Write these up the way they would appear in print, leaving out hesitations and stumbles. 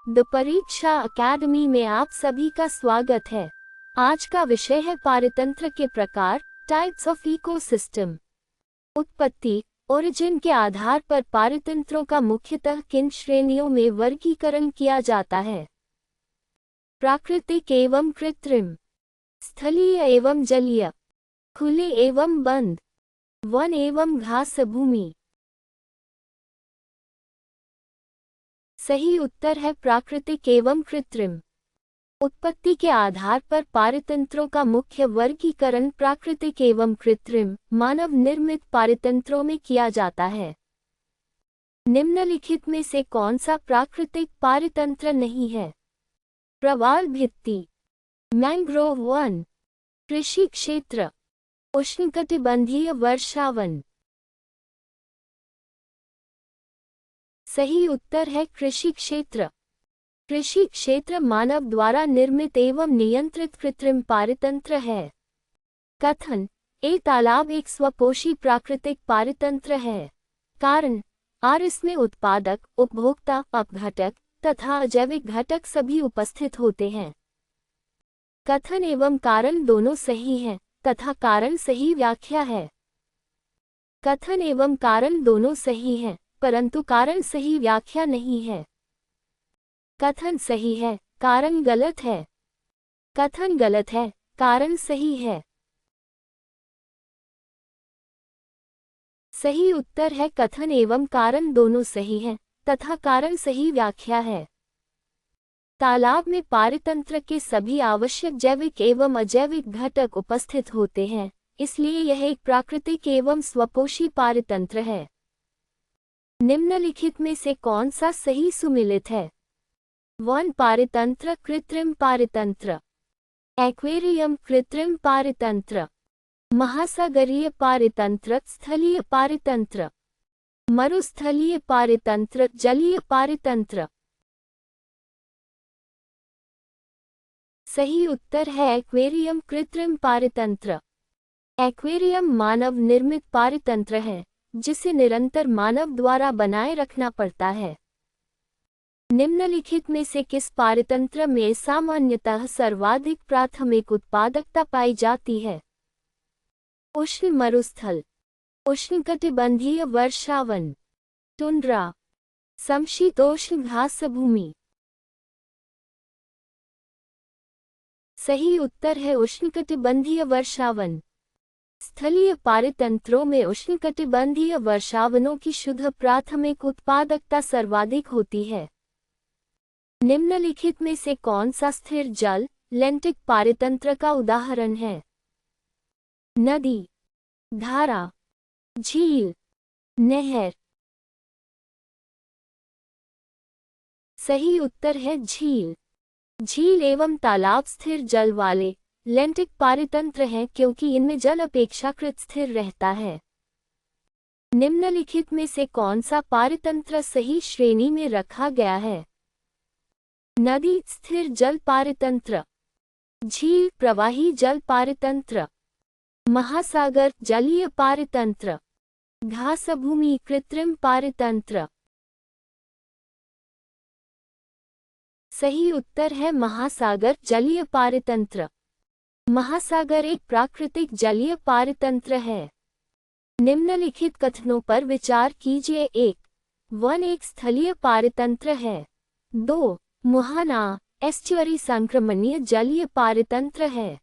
The परीक्षा academy में आप सभी का स्वागत है। आज का विषय है पारतंत्र के प्रकार, टाइप्स ऑफ इकोसिस्टम। उत्पत्ति, ओरिजिन के आधार पर पारतंत्रों का मुख्यतः किन श्रेणियों में वर्गीकरण किया जाता है? प्राकृतिक एवं कृत्रिम, स्थलीय एवं जलीय, खुले एवं बंद, वन एवं घास भूमि। सही उत्तर है प्राकृतिक एवं कृत्रिम। उत्पत्ति के आधार पर पारतंत्रों का मुख्य वर्गीकरण प्राकृतिक एवं कृत्रिम, मानव निर्मित पारतंत्रों में किया जाता है। निम्नलिखित में से कौन सा प्राकृतिक पारतंत्र नहीं है? प्रवाल भित्ति, मैंग्रोव वन, कृषि क्षेत्र, उष्णकटिबंधीय वर्षावन। सही उत्तर है कृषि क्षेत्र। कृषि क्षेत्र मानव द्वारा निर्मित एवं नियंत्रित कृत्रिम पारतंत्र है। कथन: ए तालाब एक स्वपोषी प्राकृतिक पारतंत्र है। कारण: आर इसमें उत्पादक, उपभोक्ता, अपघटक तथा अजैविक घटक सभी उपस्थित होते हैं। कथन एवं कारण दोनों सही हैं तथा कारण सही व्याख्या है। कथन एवं कारण दोनों सही हैं, परंतु कारण सही व्याख्या नहीं है। कथन सही है, कारण गलत है। कथन गलत है, कारण सही है। सही उत्तर है कथन एवं कारण दोनों सही हैं तथा कारण सही व्याख्या है। तालाब में पारतंत्र के सभी आवश्यक जैविक एवं अजैविक घटक उपस्थित होते हैं, इसलिए यह एक प्राकृतिक एवं स्वपोषी पारतंत्र है। निम्नलिखित में से कौन सा सही सुमेलित है? वन पारतंत्र, कृत्रिम पारतंत्र। एक्वेरियम कृत्रिम पारतंत्र। महासागरीय पारतंत्र, स्थलीय पारतंत्र। मरुस्थलीय पारतंत्र, जलीय पारतंत्र। सही उत्तर है एक्वेरियम कृत्रिम पारतंत्र। एक्वेरियम मानव निर्मित पारतंत्र है, जिसे निरंतर मानव द्वारा बनाए रखना पड़ता है। निम्नलिखित में से किस पारतंत्र में सामान्यतः सर्वाधिक प्राथमिक उत्पादकता पाई जाती है? उष्ण मरुस्थल, उष्णकटिबंधीय वर्षावन, टुंड्रा, समशीतोष्ण घास भूमि। सही उत्तर है उष्णकटिबंधीय वर्षावन। स्थलीय पारतंत्रों में उष्णकटिबंधीय वर्षावनों की शुद्ध प्राथमिक उत्पादकता सर्वाधिक होती है। निम्नलिखित में से कौन सा स्थिर जल, लेंटिक पारतंत्र का उदाहरण है? नदी, धारा, झील, नहर। सही उत्तर है झील। झील एवं तालाब स्थिर जल वाले लेंटिक पारतंत्र हैं क्योंकि इनमें जल अपेक्षाकृत स्थिर रहता है। निम्नलिखित में से कौन सा पारतंत्र सही श्रेणी में रखा गया है? नदी स्थिर जल पारतंत्र, झील प्रवाही जल पारतंत्र, महासागर जलीय पारतंत्र, घास भूमि कृत्रिम पारतंत्र। सही उत्तर है महासागर जलीय पारतंत्र। महासागर एक प्राकृतिक जलीय पारतंत्र है। निम्नलिखित कथनों पर विचार कीजिए। 1. वन एक स्थलीय पारतंत्र है। 2. मुहाना एस्चुअरी संक्रमणीय जलीय पारतंत्र है।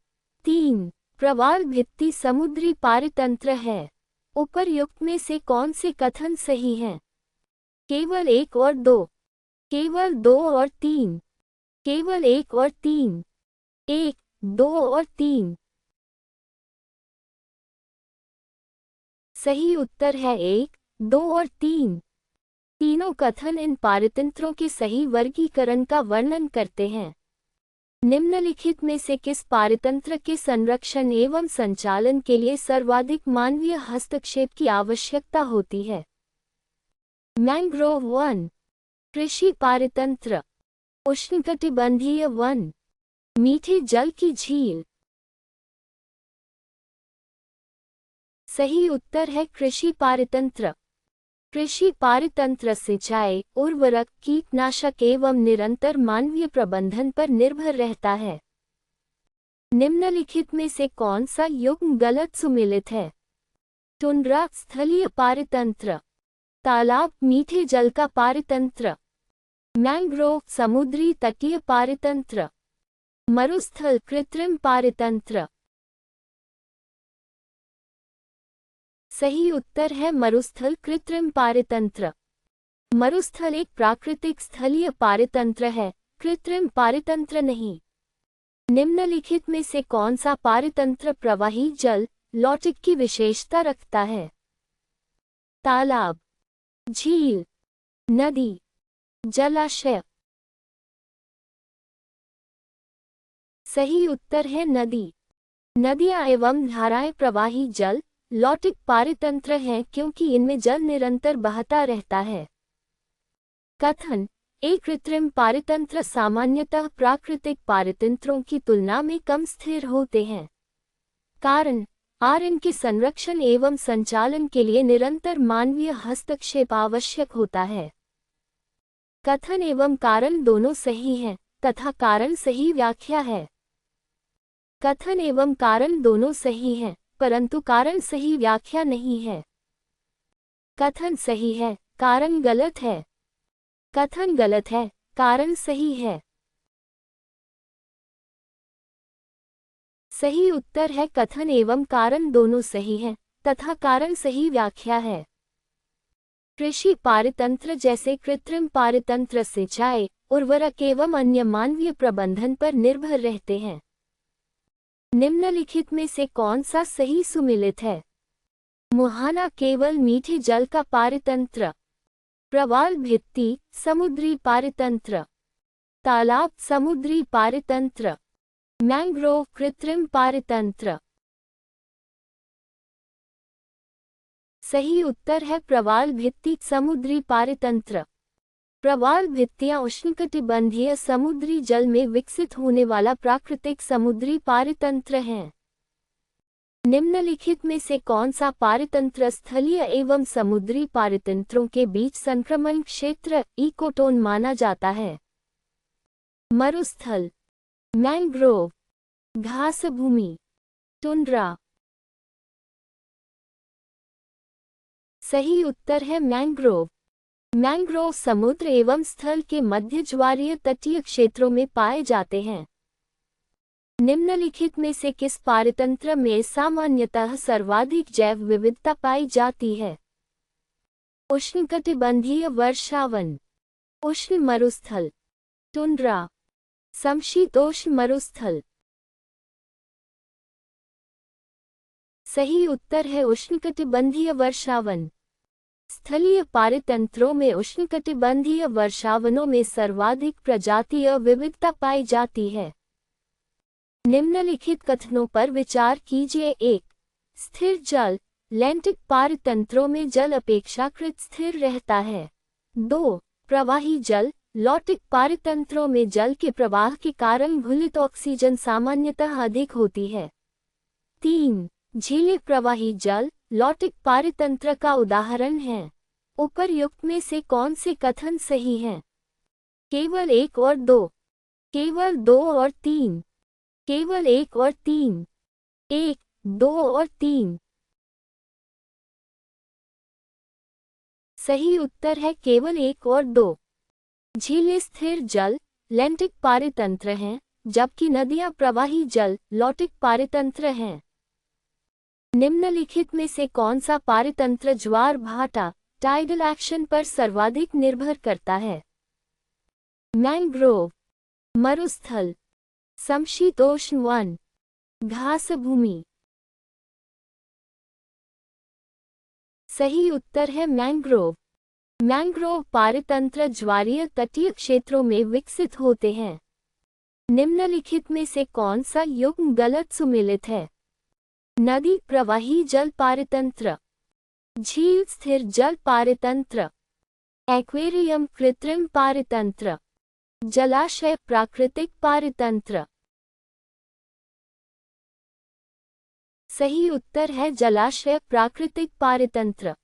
3. प्रवाल भित्ति समुद्री पारतंत्र है। उपर्युक्त में से कौन से कथन सही हैं? केवल 1 और 2, केवल 2 और 3, केवल 1 और 3, 1, 2 और 3। सही उत्तर है 1, 2 और 3। तीनों कथन इन पारतंत्रों के सही वर्गीकरण का वर्णन करते हैं। निम्नलिखित में से किस पारतंत्र के संरक्षण एवं संचालन के लिए सर्वाधिक मानवीय हस्तक्षेप की आवश्यकता होती है? मैंग्रोव वन, कृषि पारतंत्र, उष्णकटिबंधीय वन, मीठे जल की झील। सही उत्तर है कृषि पारतंत्र। कृषि पारितंत्र सिंचाई, उर्वरक, कीटनाशक एवं निरंतर मानवीय प्रबंधन पर निर्भर रहता है। निम्नलिखित में से कौन सा युग्म गलत सुमेलित है? टुंड्रा स्थलीय पारितंत्र, तालाब मीठे जल का पारितंत्र, मैंग्रोव समुद्री तटीय पारितंत्र, मरुस्थल कृत्रिम पारितंत्र। सही उत्तर है मरुस्थल कृत्रिम पारितंत्र। मरुस्थल एक प्राकृतिक स्थलीय पारितंत्र है, कृत्रिम पारितंत्र नहीं। निम्नलिखित में से कौन सा पारितंत्र प्रवाही जल लॉटिक की विशेषता रखता है? तालाब, झील, नदी, जलाशय। सही उत्तर है नदी। नदियां एवं धाराएं प्रवाही जल लॉटिक पारितंत्र हैं क्योंकि इनमें जल निरंतर बहता रहता है। कथन: एक कृत्रिम पारितंत्र सामान्यतः प्राकृतिक पारितंत्रों की तुलना में कम स्थिर होते हैं। कारण: इनके संरक्षण एवं संचालन के लिए निरंतर मानवीय हस्तक्षेप आवश्यक होता है। कथन एवं कारण दोनों सही हैं, तथा कारण सही व्याख्या है। कथन एवं कारण दोनों सही हैं, परंतु कारण सही व्याख्या नहीं है। कथन सही है, कारण गलत है। कथन गलत है, कारण सही है। सही उत्तर है कथन एवं कारण दोनों सही हैं, तथा कारण सही व्याख्या है। कृषि पारितंत्र जैसे कृत्रिम पारितंत्र सिंचाई, उर्वरक एवं अन्य मानवीय प्रबंधन पर निर्भर रहते हैं। निम्नलिखित में से कौन सा सही सुमेलित है? मुहाना केवल मीठे जल का पारितंत्र, प्रवाल भित्ति समुद्री पारितंत्र, तालाब समुद्री पारितंत्र, मैंग्रोव कृत्रिम पारितंत्र। सही उत्तर है प्रवाल भित्ति समुद्री पारितंत्र। प्रवाल भित्तियां उष्णकटिबंधीय समुद्री जल में विकसित होने वाला प्राकृतिक समुद्री पारितंत्र हैं। निम्नलिखित में से कौन सा पारितंत्र स्थलीय एवं समुद्री पारितंत्रों के बीच संक्रमण क्षेत्र इकोटोन माना जाता है? मरुस्थल, मैंग्रोव, घास भूमि, टुंड्रा। सही उत्तर है मैंग्रोव। मैंग्रोव समुद्र एवं स्थल के मध्य ज्वारीय तटीय क्षेत्रों में पाए जाते हैं। निम्नलिखित में से किस पारितंत्र में सामान्यतः सर्वाधिक जैव विविधता पाई जाती है? उष्णकटिबंधीय वर्षावन, उष्ण मरुस्थल, टुंड्रा, समशीतोष्ण मरुस्थल। सही उत्तर है उष्णकटिबंधीय वर्षावन। स्थलीय पारितंत्रों में उष्णकटिबंधीय वर्षावनों में सर्वाधिक प्रजातीय विविधता पाई जाती है। निम्नलिखित कथनों पर विचार कीजिए। 1. स्थिर जल लैंटिक पारितंत्रों में जल अपेक्षाकृत स्थिर रहता है। 2. प्रवाही जल लॉटिक पारितंत्रों में जल के प्रवाह के कारण घुलित ऑक्सीजन सामान्यतः अधिक होती है। 3. झीलें प्रवाही जल लॉटिक पारितंत्र का उदाहरण है। उपर्युक्त में से कौन से कथन सही हैं? केवल 1 और 2, केवल 2 और 3, केवल 1 और 3, 1, 2 और 3। सही उत्तर है केवल 1 और 2। झीलें स्थिर जल लैंटिक पारितंत्र हैं, जबकि नदियां प्रवाही जल लॉटिक पारितंत्र हैं। निम्नलिखित में से कौन सा पारितंत्र ज्वार भाटा टाइडल एक्शन पर सर्वाधिक निर्भर करता है? मैंग्रोव, मरुस्थल, समशीतोष्ण वन, घास भूमि। सही उत्तर है मैंग्रोव। मैंग्रोव पारितंत्र ज्वारीय तटीय क्षेत्रों में विकसित होते हैं। निम्नलिखित में से कौन सा युग्म गलत सुमेलित है? नदी प्रवाही जल पारितंत्र, झील स्थिर जल पारितंत्र, एक्वेरियम कृत्रिम पारितंत्र, जलाशय प्राकृतिक पारितंत्र। सही उत्तर है जलाशय प्राकृतिक पारितंत्र।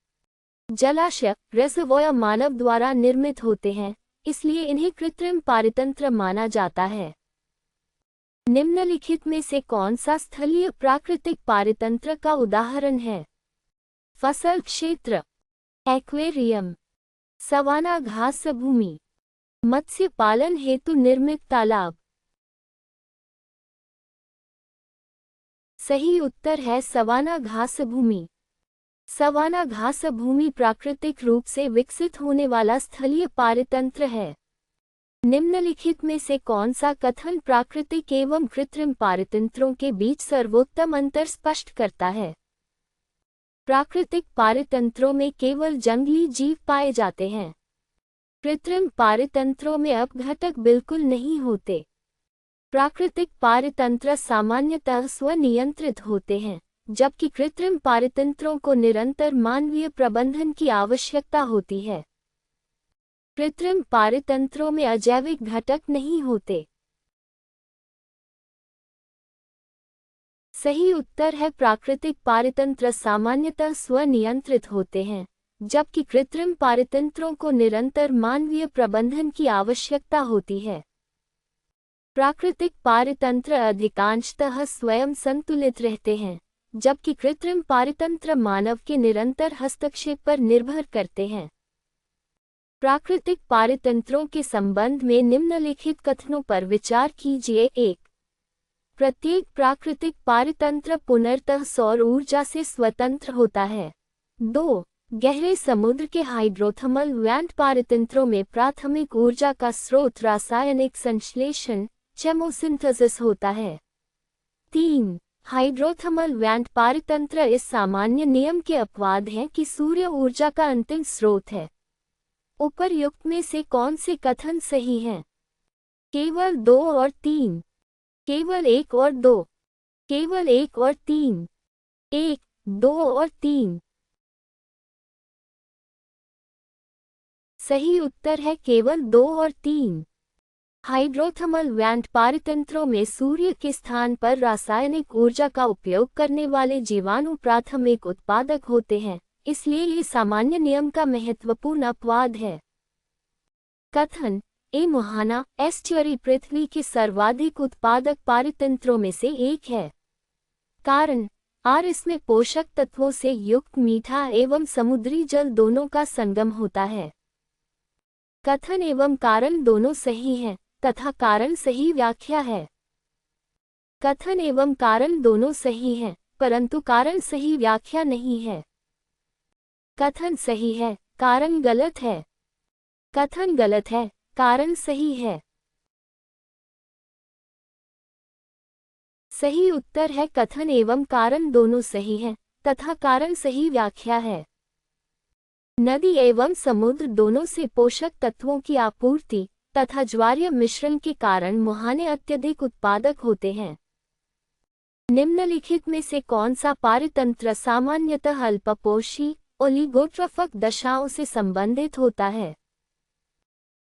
जलाशय रिजर्वॉयर मानव द्वारा निर्मित होते हैं, इसलिए इन्हें कृत्रिम पारितंत्र माना जाता है। निम्नलिखित में से कौन सा स्थलीय प्राकृतिक पारितंत्र का उदाहरण है? फसल क्षेत्र, एक्वेरियम, सवाना घास भूमि, मत्स्य पालन हेतु निर्मित तालाब। सही उत्तर है सवाना घास भूमि। सवाना घास भूमि प्राकृतिक रूप से विकसित होने वाला स्थलीय पारितंत्र है। निम्नलिखित में से कौन सा कथन प्राकृतिक एवं कृत्रिम पारितंत्रों के बीच सर्वोत्तम अंतर स्पष्ट करता है? प्राकृतिक पारितंत्रों में केवल जंगली जीव पाए जाते हैं। कृत्रिम पारितंत्रों में अपघटक बिल्कुल नहीं होते। प्राकृतिक पारितंत्र सामान्यतः स्वनियंत्रित होते हैं, जबकि कृत्रिम पारितंत्रों को निरंतर मानवीय प्रबंधन की आवश्यकता होती है। कृत्रिम पारितंत्रों में अजैविक घटक नहीं होते। सही उत्तर है प्राकृतिक पारितंत्र सामान्यतः स्वनियंत्रित होते हैं, जबकि कृत्रिम पारितंत्रों को निरंतर मानवीय प्रबंधन की आवश्यकता होती है। प्राकृतिक पारितंत्र अधिकांशतः स्वयं संतुलित रहते हैं, जबकि कृत्रिम पारितंत्र मानव के निरंतर हस्तक्षेप पर निर्भर करते हैं। प्राकृतिक पारितंत्रों के संबंध में निम्नलिखित कथनों पर विचार कीजिए। 1. प्रत्येक प्राकृतिक पारितंत्र पुनर्तः सौर ऊर्जा से स्वतंत्र होता है। 2. गहरे समुद्र के हाइड्रोथर्मल वेंट पारितंत्रों में प्राथमिक ऊर्जा का स्रोत रासायनिक संश्लेषण केमोसिंथेसिस होता है। 3. हाइड्रोथर्मल वेंट पारितंत्र इस सामान्य नियम के अपवाद हैं कि सूर्य ऊर्जा का अंतिम स्रोत है। उपर्युक्त में से कौन से कथन सही हैं? केवल 2 और 3, केवल 1 और 2, केवल 1 और 3, 1, 2 और 3। सही उत्तर है केवल 2 और 3। हाइड्रोथर्मल वेंट पारितंत्रों में सूर्य के स्थान पर रासायनिक ऊर्जा का उपयोग करने वाले जीवाणु प्राथमिक उत्पादक होते हैं, इसलिए ये सामान्य नियम का महत्वपूर्ण अपवाद है। कथन ए मुहाना एस्चुअरी पृथ्वी के सर्वाधिक उत्पादक पारितंत्रों में से एक है। कारण आर इसमें पोषक तत्वों से युक्त मीठा एवं समुद्री जल दोनों का संगम होता है। कथन एवं कारण दोनों सही हैं, तथा कारण सही व्याख्या है। कथन एवं कारण दोनों सही हैं, परंतु कारण सही व्याख्या नहीं है। कथन सही है, कारण गलत है। कथन गलत है, कारण सही है। सही उत्तर है कथन एवं कारण दोनों सही हैं, तथा कारण सही व्याख्या है। नदी एवं समुद्र दोनों से पोषक तत्वों की आपूर्ति तथा ज्वारीय मिश्रण के कारण मुहाने अत्यधिक उत्पादक होते हैं। निम्नलिखित में से कौन सा पारितंत्र सामान्यतः अल्पपोषी ओलिगोट्रोफिक दशाओं से संबंधित होता है?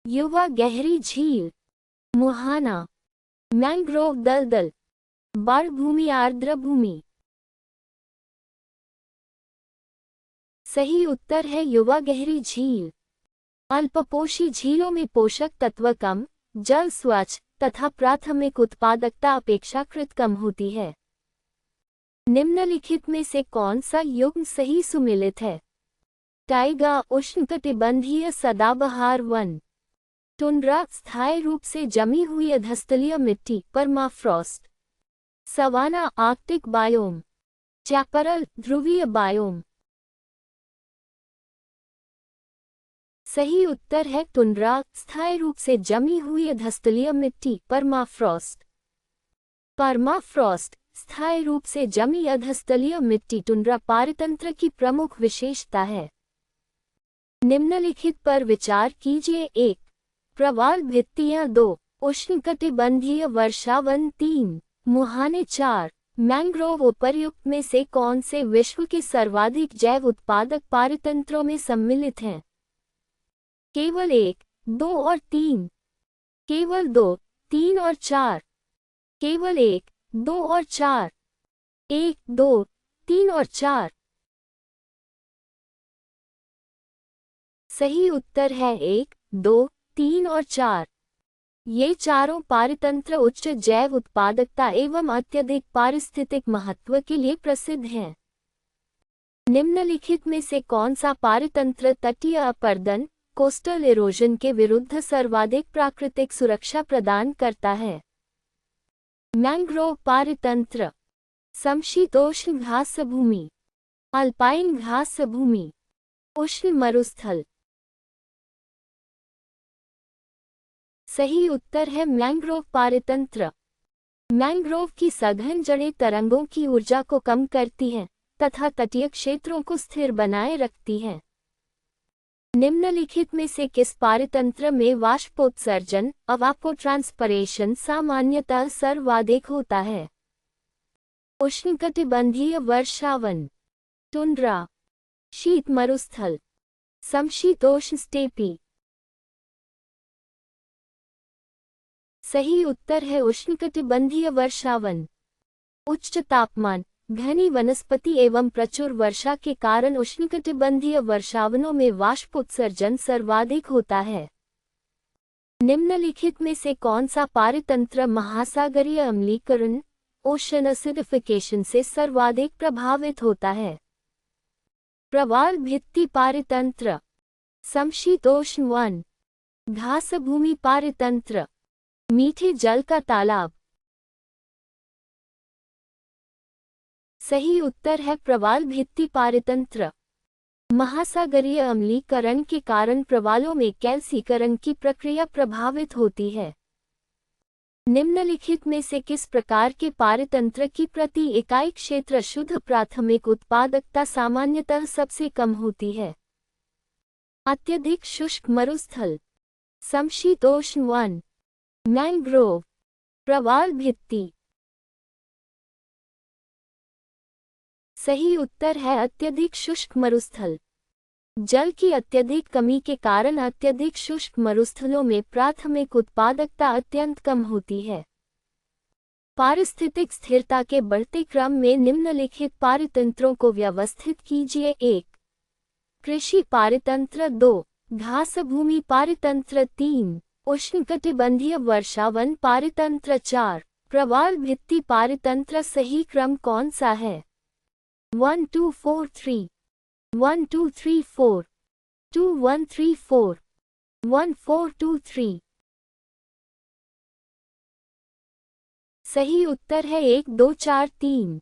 युवा गहरी झील, मुहाना, मैंग्रोव दलदल, बाढ़ भूमि आर्द्र भूमि। सही उत्तर है युवा गहरी झील। अल्पपोषी झीलों में पोषक तत्व कम, जल स्वच्छ तथा प्राथमिक उत्पादकता अपेक्षाकृत कम होती है। निम्नलिखित में से कौन सा युग्म सही सुमेलित है? टाइगा उष्णकटिबंधीय सदाबहार वन, टुंड्रा स्थायी रूप से जमी हुई अधस्थलीय मिट्टी permafrost, savanna arctic biome, chaparral ध्रुवीय बायोम। सही उत्तर है टुंड्रा स्थायी रूप से जमी हुई अधस्थलीय मिट्टी परमाफ्रॉस्ट। परमाफ्रॉस्ट स्थायी रूप से जमी अधस्थलीय मिट्टी टुंड्रा पारितंत्र की प्रमुख विशेषता है। निम्नलिखित पर विचार कीजिए। 1. प्रवाल भित्तियां 2, उष्णकटिबंधीय वर्षावन 3, मुहाने 4, मैंग्रोव। उपर्युक्त में से कौन से विश्व के सर्वाधिक जैव उत्पादक पारितंत्रों में सम्मिलित हैं? केवल 1, 2 और 3, केवल 2, 3 और 4, केवल 1, 2 और 4, 1, 2, 3 और 4। सही उत्तर है 1, 2, 3 और 4। ये चारों पारतंत्र उच्च जैव उत्पादकता एवं अत्यधिक पारिस्थितिक महत्व के लिए प्रसिद्ध हैं। निम्नलिखित में से कौन सा पारतंत्र तटीय अपर्दन कोस्टल इरोजन के विरुद्ध सर्वाधिक प्राकृतिक सुरक्षा प्रदान करता है? मैंग्रोव पारतंत्र, समशीतोष्ण घास भूमि, अल्पाइन घास भूमि, उष्ण मरुस्थल। सही उत्तर है मैंग्रोव पारतंत्र। मैंग्रोव की सघन जड़ें तरंगों की ऊर्जा को कम करती हैं तथा तटीय क्षेत्रों को स्थिर बनाए रखती हैं। निम्नलिखित में से किस पारतंत्र में वाष्पोत्सर्जन अवापोट्रांसपरेशन सामान्यतः सर्वाधिक होता है? उष्णकटिबंधीय वर्षावन, टुंड्रा, शीत मरुस्थल, समशीतोष्ण स्टेपी। सही उत्तर है उष्णकटिबंधीय वर्षावन। उच्च तापमान, घनी वनस्पति एवं प्रचुर वर्षा के कारण उष्णकटिबंधीय वर्षावनों में वाष्पोत्सर्जन सर्वाधिक होता है। निम्नलिखित में से कौन सा पारतंत्र महासागरीय अम्लीकरण ओशन एसिडिफिकेशन से सर्वाधिक प्रभावित होता है? प्रवाल भित्ति पारतंत्र, समशीतोष्ण वन, घास भूमि पारतंत्र, मीठे जल का तालाब। सही उत्तर है प्रवाल भित्ति पारतंत्र। महासागरीय अम्लीकरण के कारण प्रवालों में कैल्सीकरण की प्रक्रिया प्रभावित होती है। निम्नलिखित में से किस प्रकार के पारतंत्र की प्रति इकाई क्षेत्र शुद्ध प्राथमिक उत्पादकता सामान्यतः सबसे कम होती है? अत्यधिक शुष्क मरुस्थल, समशीतोष्ण वन, मैंग्रोव, प्रवाल भित्ति। सही उत्तर है अत्यधिक शुष्क मरुस्थल। जल की अत्यधिक कमी के कारण अत्यधिक शुष्क मरुस्थलों में प्राथमिक उत्पादकता अत्यंत कम होती है। पारिस्थितिक स्थिरता के बढ़ते क्रम में निम्नलिखित पारतंत्रों को व्यवस्थित कीजिए। 1, कृषि पारतंत्र। 2, घास भूमि पारतंत्र। 3, उष्णकटिबंधीय वर्षावन पारतंत्र। 4, प्रवाल भित्ति पारतंत्र। सही क्रम कौन सा है? 1 2 4 3, 1 2 3 4, 2 1 3 4, 1 4 2 3। सही उत्तर है 1 2 4 3।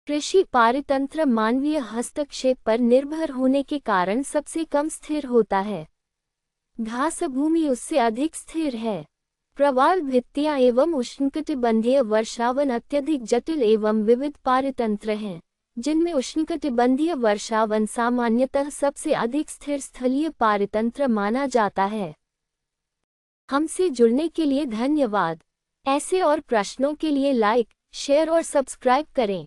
कृषि पारतंत्र मानवीय हस्तक्षेप पर निर्भर होने के कारण सबसे कम स्थिर होता है। घास भूमि उससे अधिक स्थिर है। प्रवाल भित्तियां एवं उष्णकटिबंधीय वर्षावन अत्यधिक जटिल एवं विविध पारतंत्र हैं, जिनमें उष्णकटिबंधीय वर्षावन सामान्यतः सबसे अधिक स्थिर स्थलीय पारतंत्र माना जाता है। हमसे जुड़ने के लिए धन्यवाद। ऐसे और प्रश्नों के लिए लाइक, शेयर और सब्सक्राइब करें।